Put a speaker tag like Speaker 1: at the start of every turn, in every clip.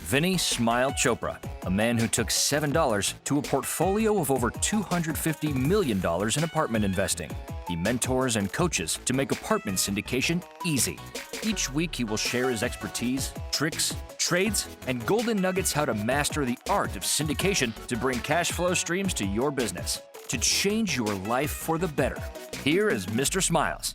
Speaker 1: Vinney Chopra, a man who took $7 to a portfolio of over $250 million in apartment investing. He mentors and coaches to make apartment syndication easy. Each week, he will share his expertise, tricks, trades, and golden nuggets how to master the art of syndication to bring cash flow streams to your business, to change your life for the better. Here is Mr. Smiles.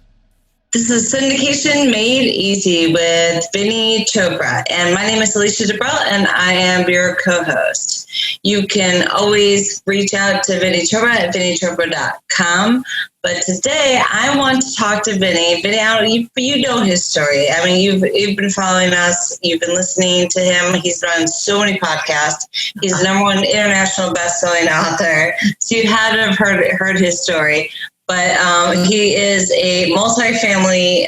Speaker 2: This is Syndication Made Easy with Vinney Chopra, and my name is Vinney Chopra, and I am your co-host. You can always reach out to Vinney Chopra at vinneychopra.com, but today I want to talk to Vinney. Vinney, you know his story. I mean, you've been following us, you've been listening to him. He's run so many podcasts. He's the number one international best-selling author, so you had to have heard his story. But he is a multifamily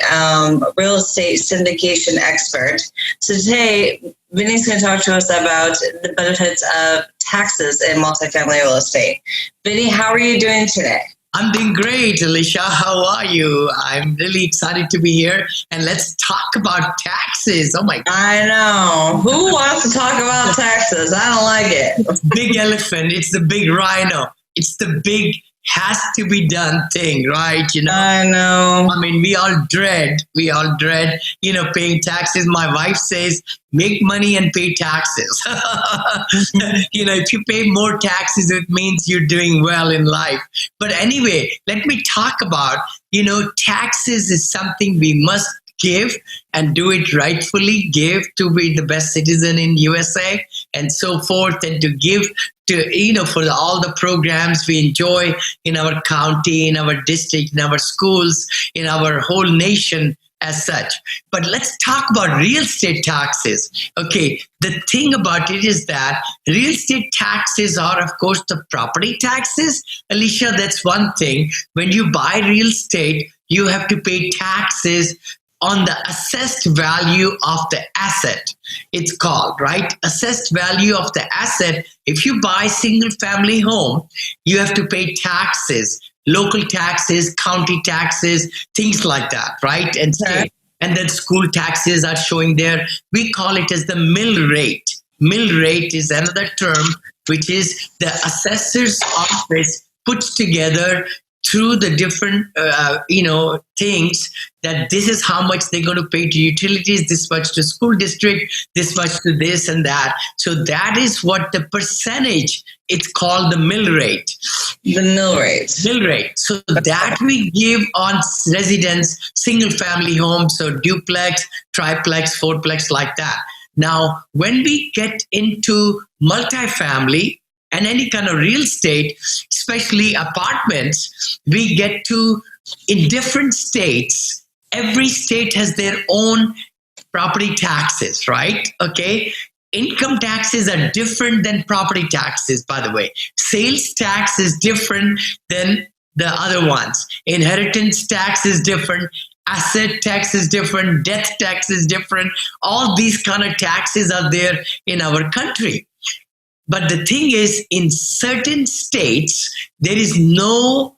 Speaker 2: real estate syndication expert. So today, Vinney's going to talk to us about the benefits of taxes in multifamily real estate. Vinney, how are you doing today?
Speaker 3: I'm doing great, Alicia. How are you? I'm really excited to be here. And let's talk about taxes. Oh, my God.
Speaker 2: I know. Who wants to talk about taxes? I don't like it.
Speaker 3: Big elephant. It's the big rhino. It's the big has to be done thing, right? You know,
Speaker 2: I know.
Speaker 3: I mean, we all dread, paying taxes. My wife says, make money and pay taxes. If you pay more taxes, it means you're doing well in life. But anyway, let me talk about, taxes is something we must give and do it rightfully, give to be the best citizen in USA and so forth, and to give to, for all the programs we enjoy in our county, in our district, in our schools, in our whole nation as such. But let's talk about real estate taxes. Okay, the thing about it is that real estate taxes are, of course, the property taxes. Alicia, that's one thing. When you buy real estate, you have to pay taxes on the assessed value of the asset, it's called, right? Assessed value of the asset. If you buy single family home, you have to pay taxes, local taxes, county taxes, things like that, right? And state. And then school taxes are showing there. We call it as the mill rate. Mill rate is another term, which is the assessor's office puts together through the different, things that this is how much they're going to pay to utilities, this much to school district, this much to this and that. So that is what the percentage, it's called the mill rate.
Speaker 2: The mill rate.
Speaker 3: Mill rate. So that we give on residents, single family homes, so duplex, triplex, fourplex, like that. Now, when we get into multifamily, and any kind of real estate, especially apartments, we get to, in different states, every state has their own property taxes, right? Okay. Income taxes are different than property taxes, by the way. Sales tax is different than the other ones. Inheritance tax is different. Asset tax is different. Death tax is different. All these kind of taxes are there in our country. But the thing is, in certain states, there is no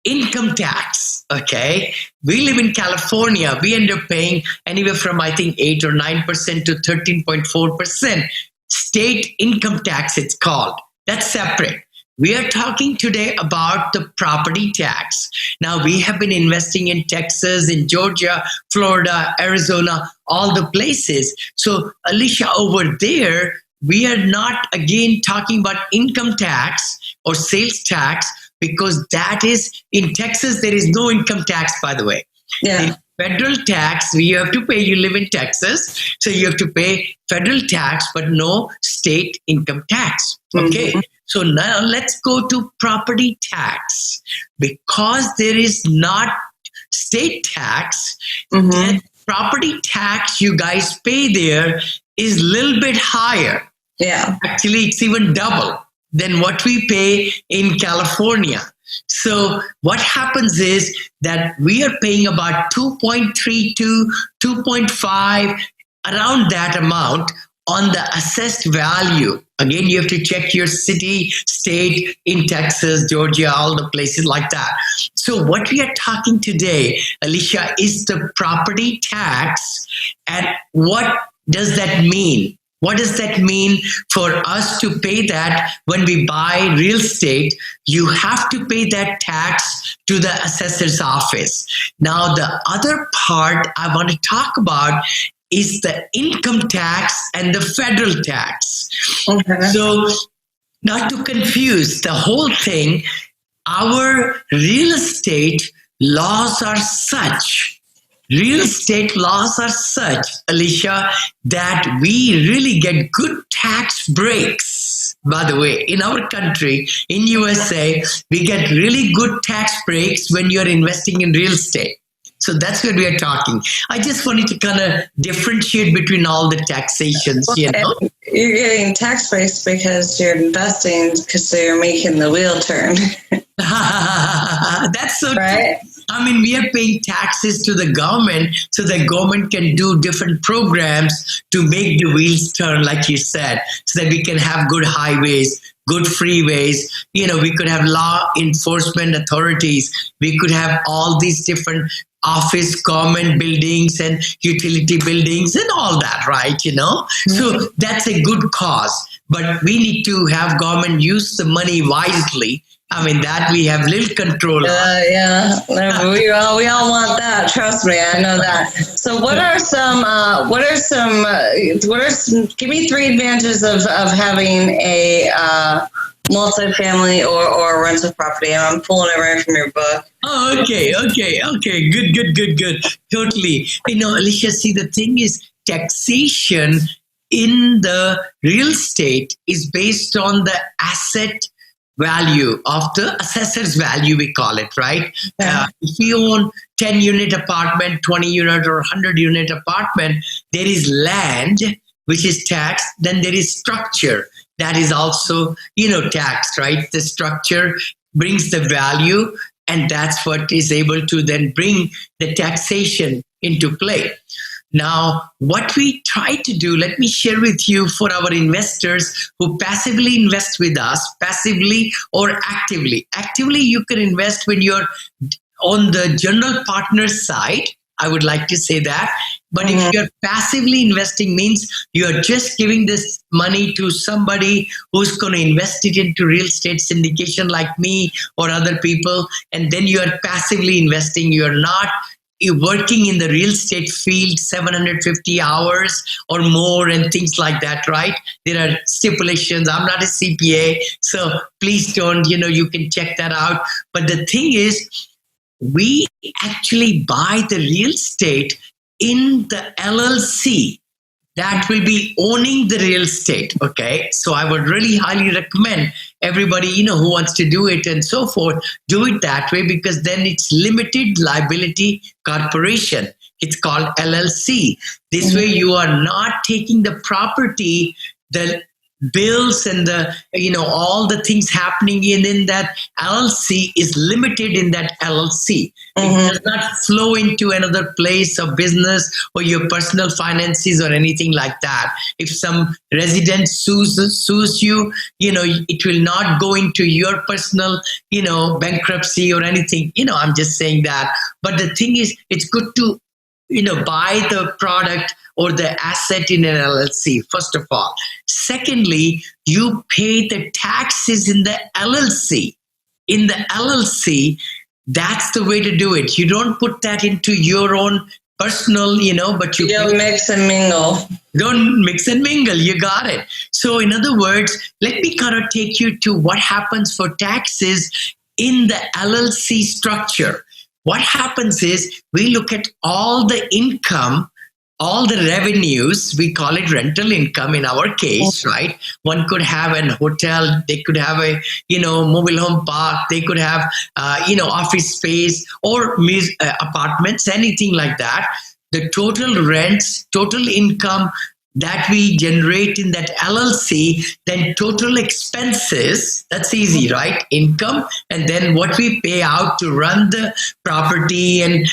Speaker 3: income tax, okay? We live in California. We end up paying anywhere from, I think, 8 or 9% to 13.4%. State income tax, it's called. That's separate. We are talking today about the property tax. Now, we have been investing in Texas, in Georgia, Florida, Arizona, all the places. So, Alicia, over there, we are not, again, talking about income tax or sales tax, because that is, in Texas, there is no income tax, by the way.
Speaker 2: Yeah.
Speaker 3: In federal tax, you have to pay, you live in Texas, so you have to pay federal tax, but no state income tax. Okay. Mm-hmm. So now let's go to property tax. Because there is not state tax, then property tax you guys pay there is a little bit higher.
Speaker 2: Yeah. Actually,
Speaker 3: it's even double than what we pay in California. So what happens is that we are paying about 2.3 to 2.5, around that amount on the assessed value. Again, you have to check your city, state, in Texas, Georgia, all the places like that. So what we are talking today, Alicia, is the property tax. And what does that mean? What does that mean for us to pay that when we buy real estate? You have to pay that tax to the assessor's office. Now, the other part I want to talk about is the income tax and the federal tax.
Speaker 2: Okay.
Speaker 3: So, not to confuse the whole thing, our real estate laws are such, Alicia, that we really get good tax breaks. By the way, in our country, in USA, we get really good tax breaks when you're investing in real estate. So that's what we are talking. I just wanted to kind of differentiate between all the taxations, you know.
Speaker 2: You're getting tax breaks because you're investing, because you're making the wheel turn.
Speaker 3: That's so
Speaker 2: right.
Speaker 3: true. I mean, we are paying taxes to the government so the government can do different programs to make the wheels turn, like you said, so that we can have good highways, good freeways. You know, we could have law enforcement authorities. We could have all these different office, government buildings and utility buildings and all that, right? You know, so that's a good cause. But we need to have government use the money wisely. I mean, that we have little control on.
Speaker 2: Yeah, we all want that. Trust me, I know that. So, give me 3 advantages of having a multifamily or a rental property. I'm pulling it right from your book.
Speaker 3: Oh, okay. Good. Totally. You know, Alicia, see, the thing is, taxation in the real estate is based on the asset value of the assessor's value, we call it, right?
Speaker 2: Yeah.
Speaker 3: If you own 10-unit apartment, 20-unit or 100-unit apartment, there is land, which is taxed. Then there is structure that is also, taxed, right? The structure brings the value, and that's what is able to then bring the taxation into play. Now, what we try to do, let me share with you for our investors who passively invest with us, passively or actively. Actively, you can invest when you're on the general partner side. I would like to say that. But if you're passively investing, means you're just giving this money to somebody who's going to invest it into real estate syndication like me or other people. And then you're passively investing. You're working in the real estate field 750 hours or more and things like that, right? There are stipulations. I'm not a CPA, so please don't, you can check that out. But the thing is, we actually buy the real estate in the LLC that will be owning the real estate, okay? So I would really highly recommend everybody, who wants to do it and so forth, do it that way, because then it's limited liability corporation. It's called LLC. This way you are not taking the property, the bills and the, all the things happening in that LLC is limited in that LLC. It does not flow into another place of business or your personal finances or anything like that. If some resident sues you, it will not go into your personal, bankruptcy or anything. I'm just saying that. But the thing is, it's good to, buy the product or the asset in an LLC, first of all. Secondly, you pay the taxes in the LLC. In the LLC, that's the way to do it. You don't put that into your own personal, but you
Speaker 2: don't mix and mingle.
Speaker 3: Don't mix and mingle. You got it. So in other words, let me kind of take you to what happens for taxes in the LLC structure. What happens is we look at all the income, all the revenues. We call it rental income in our case, right? One could have an hotel, they could have a, mobile home park, they could have, office space or apartments, anything like that. The total rents, total income that we generate in that LLC, then total expenses, that's easy, right? Income, and then what we pay out to run the property and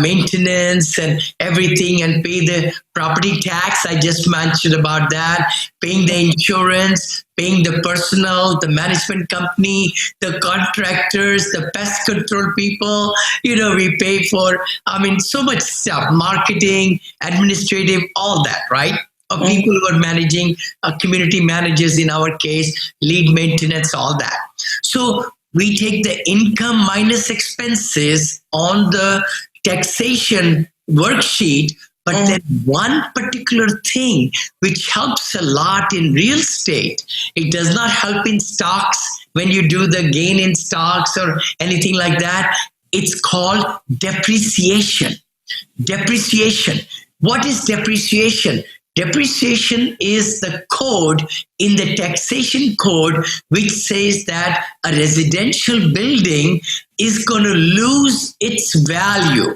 Speaker 3: maintenance and everything, and pay the property tax. I just mentioned about that, paying the insurance, paying the personnel, the management company, the contractors, the pest control people. We pay for, so much stuff, marketing, administrative, all that, right? Of people who are managing, community managers in our case, lead maintenance, all that. So we take the income minus expenses on the taxation worksheet, but then one particular thing which helps a lot in real estate, it does not help in stocks when you do the gain in stocks or anything like that. It's called depreciation. Depreciation. What is depreciation? Depreciation is the code in the taxation code which says that a residential building is going to lose its value.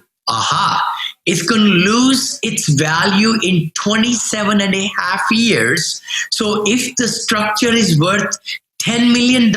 Speaker 3: It's going to lose its value in 27 and a half years. So if the structure is worth $10 million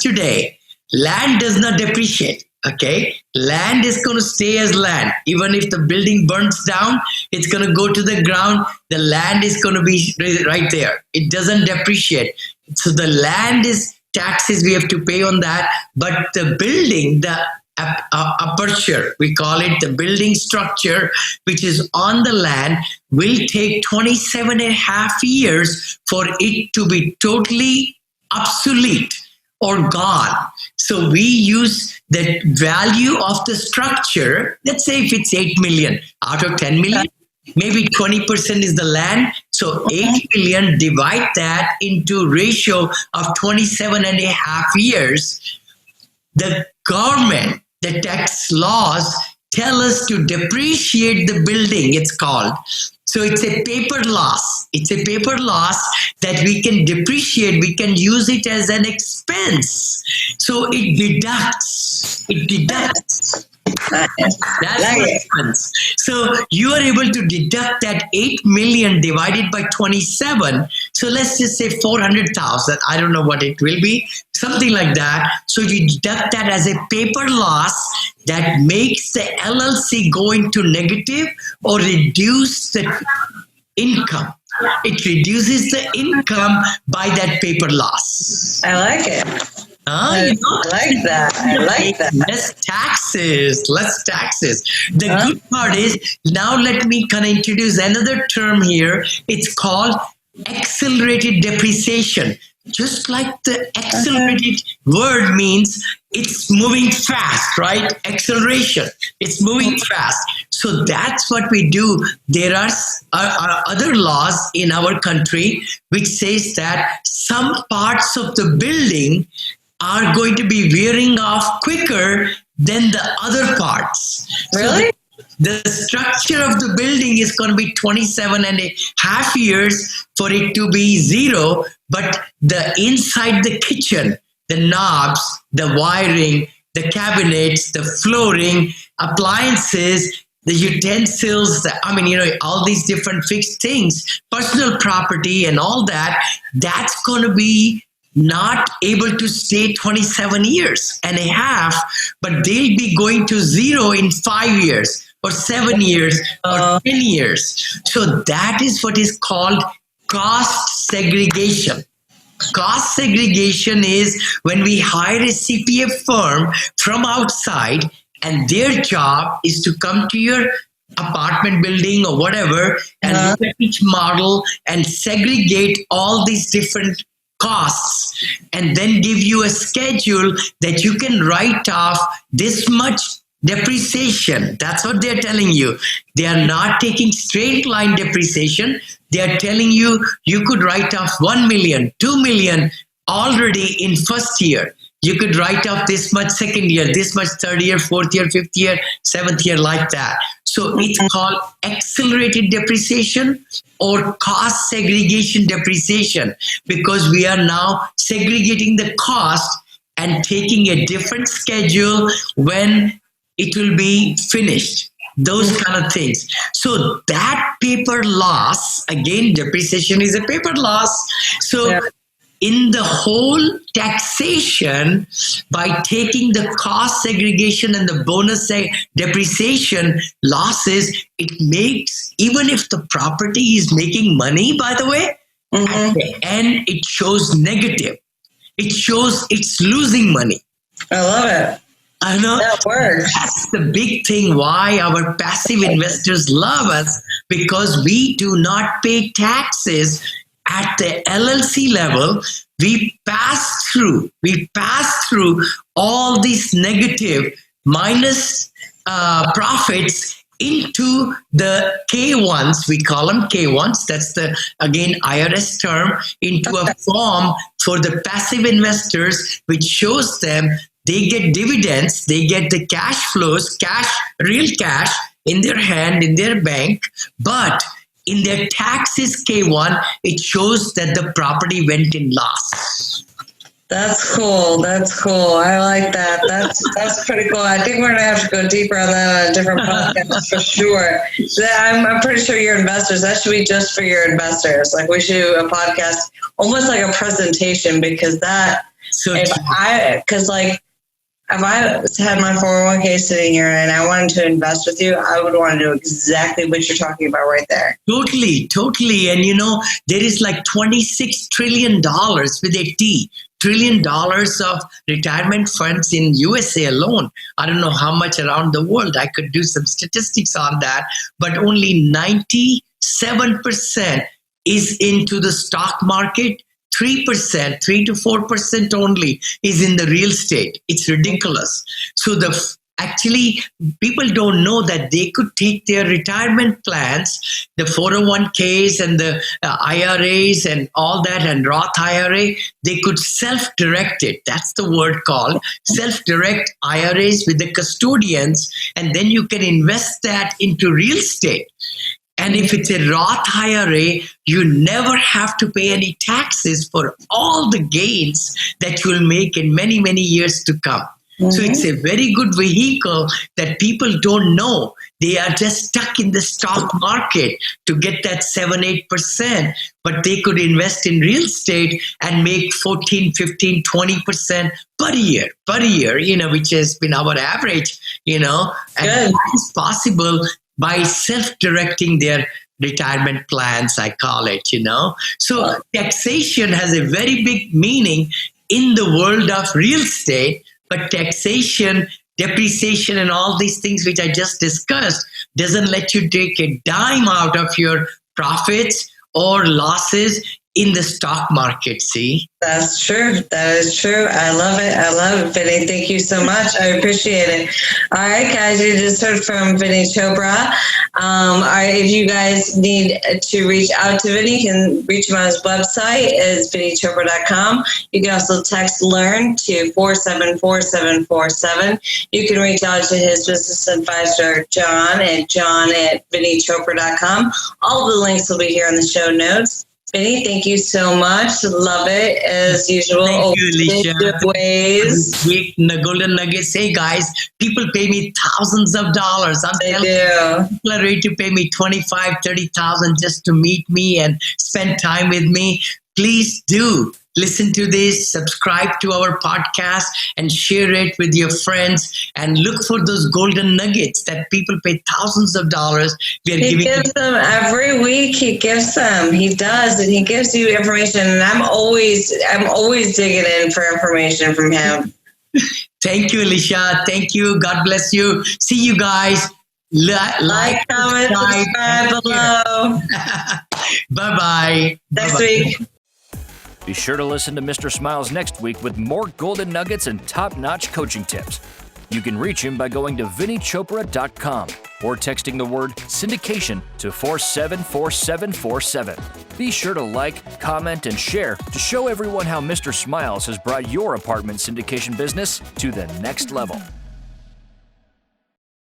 Speaker 3: today, land does not depreciate. Okay, land is going to stay as land. Even if the building burns down, it's going to go to the ground. The land is going to be right there. It doesn't depreciate. So the land is taxes we have to pay on that. But the building, the aperture, we call it the building structure, which is on the land, will take 27 and a half years for it to be totally obsolete or gone. So we use the value of the structure. Let's say if it's 8 million out of 10 million, maybe 20% is the land. So 8 million, divide that into ratio of 27 and a half years. The government, the tax laws tell us to depreciate the building, it's called. So it's a paper loss. It's a paper loss that we can depreciate. We can use it as an expense. So it deducts. That's what happens. So you are able to deduct that 8 million divided by 27. So let's just say 400,000. I don't know what it will be. Something like that. So you deduct that as a paper loss that makes the LLC go into negative or reduce the income. It reduces the income by that paper loss.
Speaker 2: I like it. I like that.
Speaker 3: Less taxes. The good part is, now let me kind of introduce another term here. It's called accelerated depreciation. Just like the accelerated word means it's moving fast, right? Acceleration. It's moving fast. So that's what we do. There are other laws in our country which says that some parts of the building are going to be wearing off quicker than the other parts.
Speaker 2: Really?
Speaker 3: So the structure of the building is going to be 27 and a half years for it to be zero, but the inside the kitchen, the knobs, the wiring, the cabinets, the flooring, appliances, the utensils, all these different fixed things, personal property and all that, that's going to be not able to stay 27 years and a half, but they'll be going to zero in 5 years or 7 years or 10 years. So that is what is called cost segregation. Cost segregation is when we hire a CPA firm from outside and their job is to come to your apartment building or whatever and look at each model and segregate all these different costs and then give you a schedule that you can write off this much depreciation. That's what they're telling you. They are not taking straight line depreciation. They are telling you you could write off 1 million, 2 million already in first year. You could write off this much second year, this much third year, fourth year, fifth year, seventh year, like that. So it's called accelerated depreciation or cost segregation depreciation, because we are now segregating the cost and taking a different schedule when it will be finished. Those kind of things. So that paper loss, again, depreciation is a paper loss. So in the whole taxation, by taking the cost segregation and the bonus depreciation losses, it makes, even if the property is making money, by the way, At the end, it shows negative. It shows it's losing money.
Speaker 2: I love it.
Speaker 3: I know
Speaker 2: that works.
Speaker 3: That's the big thing why our passive investors love us, because we do not pay taxes at the LLC level. We pass through all these negative minus profits into the K1s. We call them K1s. That's the, again, IRS term, into a form for the passive investors, which shows them they get dividends, they get the cash flows, real cash in their hand, in their bank, but in their taxes K1, it shows that the property went in loss.
Speaker 2: That's cool. I like that. That's pretty cool. I think we're going to have to go deeper on that on a different podcast for sure. I'm pretty sure your investors, that should be just for your investors. Like, we should do a podcast, almost like a presentation, because if I had my 401k sitting here and I wanted to invest with you, I would want to do exactly what you're talking about right there.
Speaker 3: Totally. And there is like $26 trillion with a T. $1 trillion of retirement funds in USA alone. I don't know how much around the world. I could do some statistics on that, but only 97% is into the stock market. 3%, 3 to 4% only is in the real estate. It's ridiculous. So actually, people don't know that they could take their retirement plans, the 401ks and the IRAs and all that, and Roth IRA, they could self-direct it. That's the word called self-direct IRAs with the custodians, and then you can invest that into real estate. And if it's a Roth IRA, you never have to pay any taxes for all the gains that you will make in many, many years to come. Mm-hmm. So it's a very good vehicle that people don't know. They are just stuck in the stock market to get that 7-8%, but they could invest in real estate and make 14, 15, 20% per year, which has been our average, and that is possible by self-directing their retirement plans, I call it, So taxation has a very big meaning in the world of real estate, but taxation, depreciation, and all these things which I just discussed doesn't let you take a dime out of your profits or losses in the stock market, see?
Speaker 2: That's true. That is true. I love it, Vinney. Thank you so much. I appreciate it. All right, guys, you just heard from Vinney Chopra. If you guys need to reach out to Vinney, you can reach him on his website. It's vinneychopra.com. You can also text LEARN to 474747. You can reach out to his business advisor, John at vinneychopra.com. All the links will be here in the show notes. Vinney, thank you so much. Love it as usual.
Speaker 3: Thank you, Alicia.
Speaker 2: Ways.
Speaker 3: The golden nuggets. Hey guys, people pay me thousands of dollars. I'm telling you, people are ready to pay me $25,000, $30,000 just to meet me and spend time with me. Please do listen to this, subscribe to our podcast, and share it with your friends. And look for those golden nuggets that people pay thousands of dollars.
Speaker 2: He gives them every week. He gives them. He does, and he gives you information. And I'm always digging in for information from him.
Speaker 3: Thank you, Alicia. Thank you. God bless you. See you guys.
Speaker 2: Like, comment, subscribe below.
Speaker 3: Bye-bye.
Speaker 2: Next week.
Speaker 1: Be sure to listen to Mr. Smiles next week with more golden nuggets and top-notch coaching tips. You can reach him by going to vinneychopra.com or texting the word syndication to 474747. Be sure to like, comment, and share to show everyone how Mr. Smiles has brought your apartment syndication business to the next level.